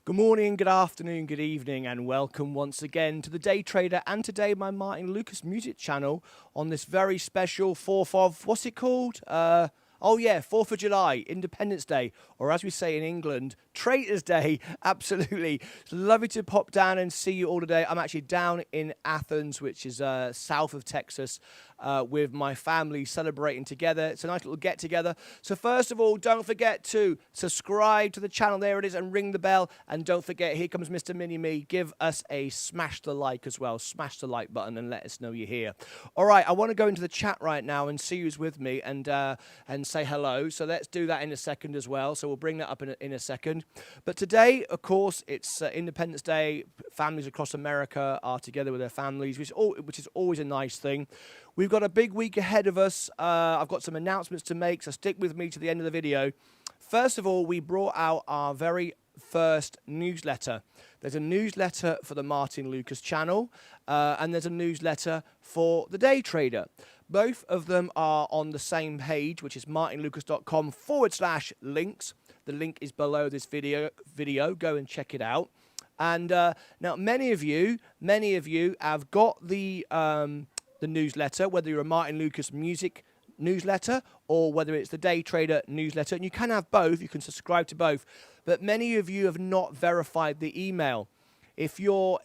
Good morning, good afternoon, good evening, and welcome once again to the Day Trader and today my Martyn Lucas music channel on this very special 4th of, what's it called? 4th of July, Independence Day, or as we say in England, Traitors Day. Absolutely. It's lovely to pop down and see you all today. I'm actually down in Athens, which is south of Texas, with my family celebrating together. It's a nice little get together. So first of all, don't forget to subscribe to the channel. There it is, and ring the bell. And don't forget, here comes Mr. Mini-Me. Give us a smash the like as well. Smash the like button and let us know you're here. All right, I want to go into the chat right now and see who's with me and say hello. So let's do that in a second as well. So we'll bring that up in a second. But today, of course, it's Independence Day. Families across America are together with their families, which is always a nice thing. We've got a big week ahead of us. I've got some announcements to make, so stick with me to the end of the video. First of all, we brought out our very first newsletter. There's a newsletter for the Martyn Lucas channel, and there's a newsletter for the Day Trader. Both of them are on the same page, which is martynlucas.com/links. The link is below this video. Go and check it out. And now many of you have got the newsletter, whether you're a Martyn Lucas music newsletter or whether it's the Day Trader newsletter. And you can have both. You can subscribe to both. But many of you have not verified the email. If you've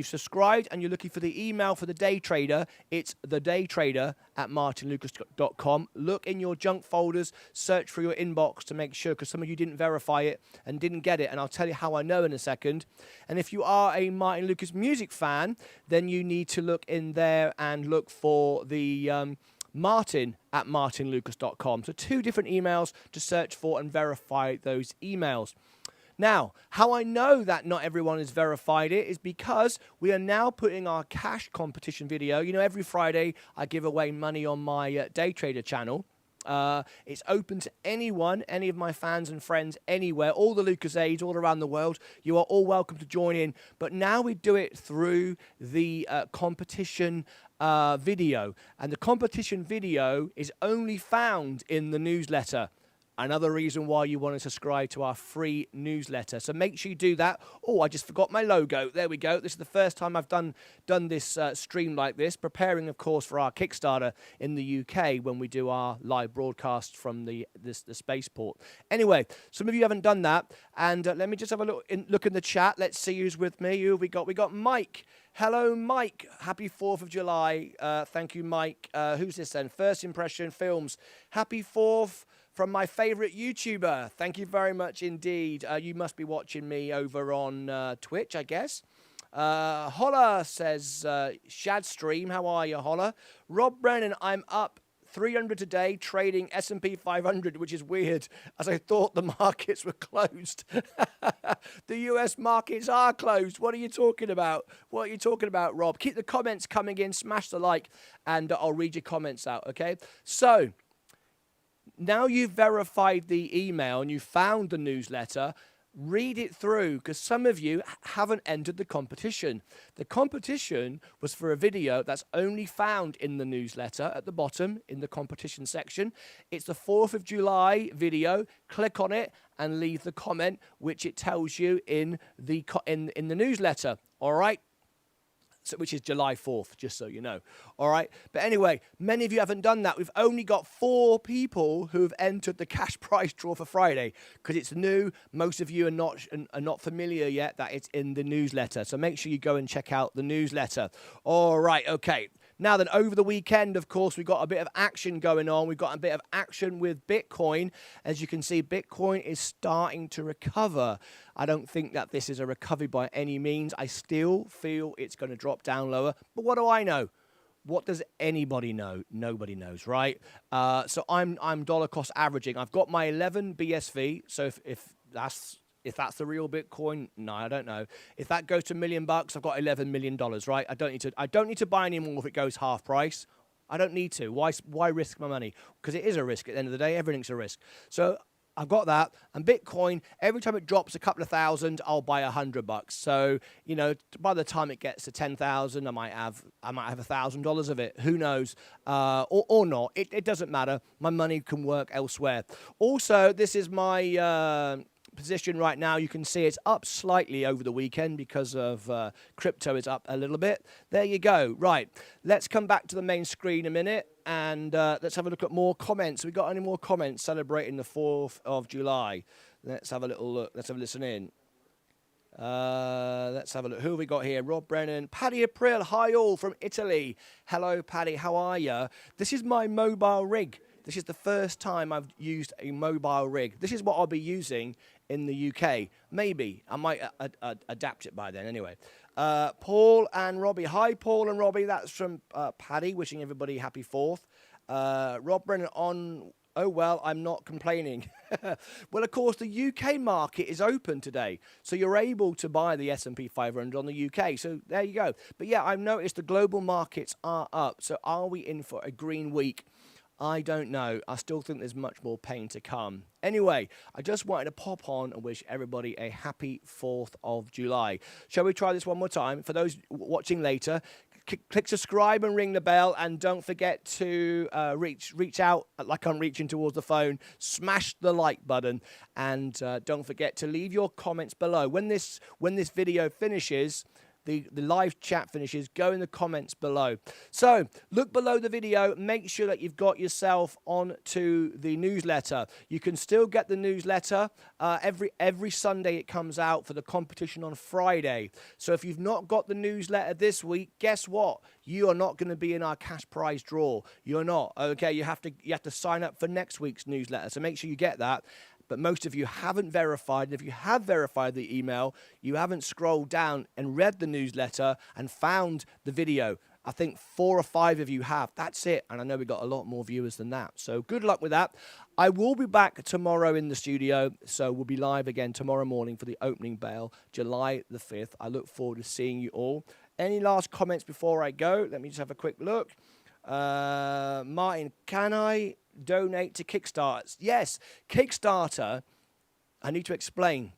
subscribed and you're looking for the email for the Day Trader, it's thedaytrader@martynlucas.com. Look in your junk folders, search for your inbox to make sure, because some of you didn't verify it and didn't get it, and I'll tell you how I know in a second. And if you are a Martyn Lucas music fan, then you need to look in there and look for the Martyn@martynlucas.com. So 2 different emails to search for and verify those emails. Now, how I know that not everyone has verified it is because we are now putting our cash competition video. You know, every Friday I give away money on my Day Trader channel. It's open to anyone, any of my fans and friends anywhere, all the Lucas aides all around the world. You are all welcome to join in. But now we do it through the competition video. And the competition video is only found in the newsletter. Another reason why you want to subscribe to our free newsletter. So make sure you do that. Oh, I just forgot my logo. There we go. This is the first time I've done this stream like this, preparing, of course, for our Kickstarter in the UK when we do our live broadcast from the spaceport. Anyway, some of you haven't done that. And let me just have a look in the chat. Let's see who's with me. Who have we got? We got Mike. Hello, Mike. Happy 4th of July. Thank you, Mike. Who's this then? First Impression Films. Happy 4th. From my favorite YouTuber. Thank you very much indeed. You must be watching me over on Twitch, I guess. Holla says, Shadstream, how are you, Holla? Rob Brennan, I'm up 300 today, trading S&P 500, which is weird, as I thought the markets were closed. The US markets are closed. What are you talking about? What are you talking about, Rob? Keep the comments coming in, smash the like, and I'll read your comments out, okay? So, now you've verified the email and you found the newsletter, read it through, because some of you haven't entered the competition. The competition was for a video that's only found in the newsletter at the bottom in the competition section. It's the 4th of July video. Click on it and leave the comment, which it tells you in the newsletter. All right? So, which is July 4th, just so you know. All right. But anyway, many of you haven't done that. We've only got 4 people who have entered the cash prize draw for Friday because it's new. Most of you are not familiar yet that it's in the newsletter. So make sure you go and check out the newsletter. All right. Okay. Now then, over the weekend, of course, we've got a bit of action going on. We've got a bit of action with Bitcoin. As you can see, Bitcoin is starting to recover. I don't think that this is a recovery by any means. I still feel it's going to drop down lower. But what do I know? What does anybody know? Nobody knows, right? So I'm dollar cost averaging. I've got my 11 BSV. So if that's the real Bitcoin, no, I don't know. If that goes to $1 million, I've got $11 million, right? I don't need to buy any more if it goes half price. I don't need to. Why risk my money? Because it is a risk at the end of the day. Everything's a risk. So I've got that. And Bitcoin, every time it drops a couple of thousand, I'll buy $100. So, you know, by the time it gets to 10,000, I might have $1,000 of it. Who knows? Or not. It doesn't matter. My money can work elsewhere. Also, this is my position right now. You can see it's up slightly over the weekend because of crypto is up a little bit. There you go. Right, let's come back to the main screen a minute, and let's have a look at more comments. We got any more comments celebrating the 4th of July? Let's have a little look. Let's have a listen in. Let's have a look. Who have we got here? Rob Brennan. Paddy April. Hi all from Italy. Hello, Paddy. How are you? This is my mobile rig. This is the first time I've used a mobile rig. This is what I'll be using in the UK. Maybe. I might adapt it by then anyway. Paul and Robbie. Hi, Paul and Robbie. That's from Paddy, wishing everybody happy 4th. Rob Brennan on... Oh, well, I'm not complaining. Well, of course, the UK market is open today. So you're able to buy the S&P 500 on the UK. So there you go. But yeah, I've noticed the global markets are up. So are we in for a green week? I don't know. I still think there's much more pain to come. Anyway, I just wanted to pop on and wish everybody a happy 4th of July. Shall we try this one more time? For those watching later, click subscribe and ring the bell, and don't forget to reach out like I'm reaching towards the phone. Smash the like button, and don't forget to leave your comments below. When this video finishes, the live chat finishes, go in the comments below. So look below the video, make sure that you've got yourself onto the newsletter. You can still get the newsletter every Sunday. It comes out for the competition on Friday. So if you've not got the newsletter this week, guess what? You are not going to be in our cash prize draw. You're not. Okay, you have to sign up for next week's newsletter. So make sure you get that. But most of you haven't verified. And if you have verified the email, you haven't scrolled down and read the newsletter and found the video. I think 4 or 5 of you have. That's it. And I know we've got a lot more viewers than that. So good luck with that. I will be back tomorrow in the studio. So we'll be live again tomorrow morning for the opening bell, July the 5th. I look forward to seeing you all. Any last comments before I go? Let me just have a quick look. Martin, can I donate to Kickstarter? Yes, Kickstarter, I need to explain.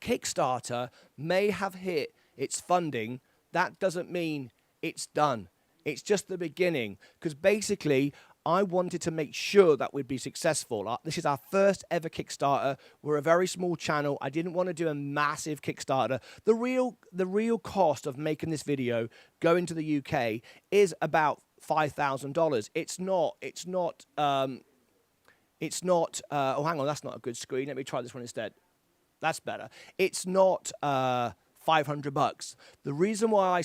Kickstarter may have hit its funding. That doesn't mean it's done. It's just the beginning, because basically I wanted to make sure that we'd be successful. This is our first ever Kickstarter. We're a very small channel. I didn't want to do a massive Kickstarter. The real cost of making this video going to the UK is about $5,000. It's not, oh, hang on, that's not a good screen. Let me try this one instead. That's better. It's not $500. The reason why I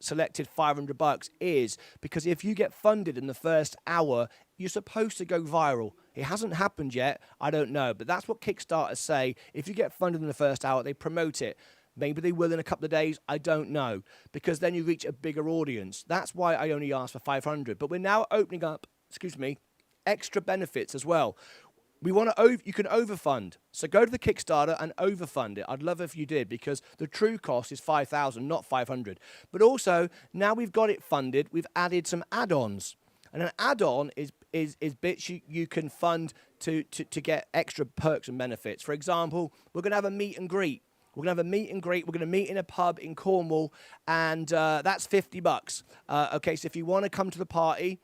selected $500 is because if you get funded in the first hour, you're supposed to go viral. It hasn't happened yet. I don't know. But that's what Kickstarter say. If you get funded in the first hour, they promote it. Maybe they will in a couple of days. I don't know. Because then you reach a bigger audience. That's why I only asked for 500. But we're now opening up, extra benefits as well. You can overfund. So go to the Kickstarter and overfund it. I'd love if you did, because the true cost is 5,000, not 500. But also, now we've got it funded, we've added some add-ons. And an add-on is bits you can fund to get extra perks and benefits. For example, we're going to have a meet and greet. We're going to have a meet and greet. We're going to meet in a pub in Cornwall, and that's $50. Okay, so if you want to come to the party,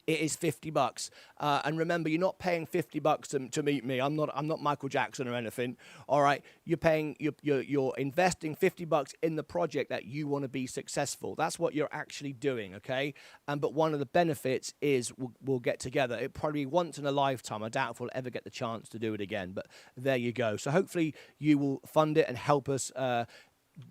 it is $50. And remember, you're not paying $50 to meet me. I'm not Michael Jackson or anything. All right, you're investing $50 in the project that you want to be successful. That's what you're actually doing, okay? But one of the benefits is we'll get together. It probably once in a lifetime. I doubt if we'll ever get the chance to do it again. But there you go. So hopefully you will fund it and help us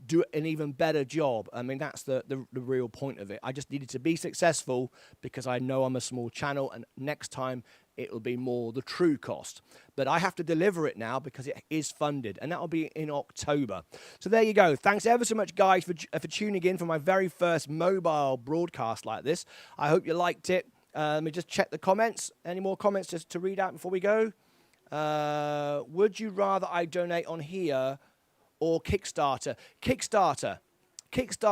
do an even better job. I mean, that's the real point of it. I just needed to be successful because I know I'm a small channel, and next time it'll be more the true cost. But I have to deliver it now because it is funded, and that'll be in October. So there you go. Thanks ever so much, guys, for tuning in for my very first mobile broadcast like this. I hope you liked it. Let me just check the comments. Any more comments just to read out before we go? Would you rather I donate on here or Kickstarter? Kickstarter,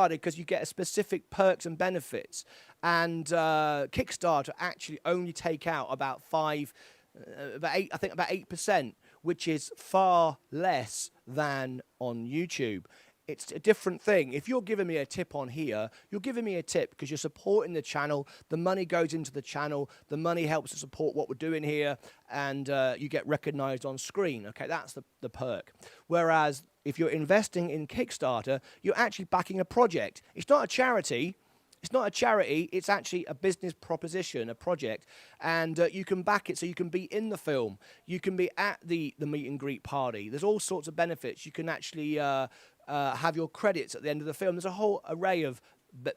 because you get a specific perks and benefits. And Kickstarter actually only take out about 8%, which is far less than on YouTube. It's a different thing. If you're giving me a tip on here, you're giving me a tip because you're supporting the channel. The money goes into the channel. The money helps to support what we're doing here, and you get recognized on screen. Okay, that's the perk. Whereas if you're investing in Kickstarter, you're actually backing a project. It's not a charity. It's not a charity, it's actually a business proposition, a project, and you can back it so you can be in the film. You can be at the meet and greet party. There's all sorts of benefits. You can actually have your credits at the end of the film. There's a whole array of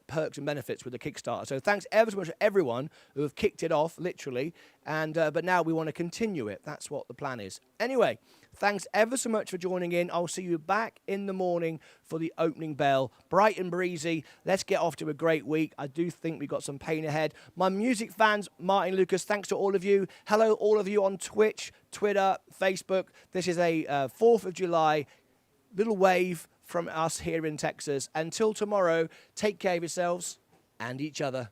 perks and benefits with the Kickstarter. So thanks ever so much to everyone who have kicked it off, literally, and but now we want to continue it. That's what the plan is. Anyway, thanks ever so much for joining in. I'll see you back in the morning for the opening bell. Bright and breezy. Let's get off to a great week. I do think we've got some pain ahead. My music fans, Martyn Lucas, thanks to all of you. Hello, all of you on Twitch, Twitter, Facebook. This is a 4th of July little wave from us here in Texas. Until tomorrow, take care of yourselves and each other.